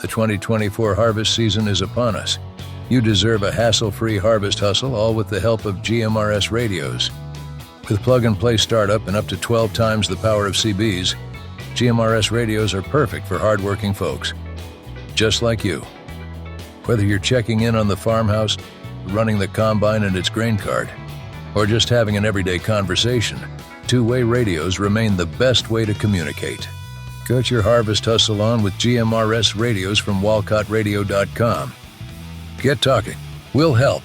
The 2024 harvest season is upon us. You deserve a hassle-free harvest hustle, all with the help of GMRS radios. With plug-and-play startup and up to 12 times the power of CBs, GMRS radios are perfect for hardworking folks, just like you. Whether you're checking in on the farmhouse, running the combine and its grain cart, or just having an everyday conversation, two-way radios remain the best way to communicate. Get your harvest hustle on with GMRS radios from WalcottRadio.com. Get talking. We'll help.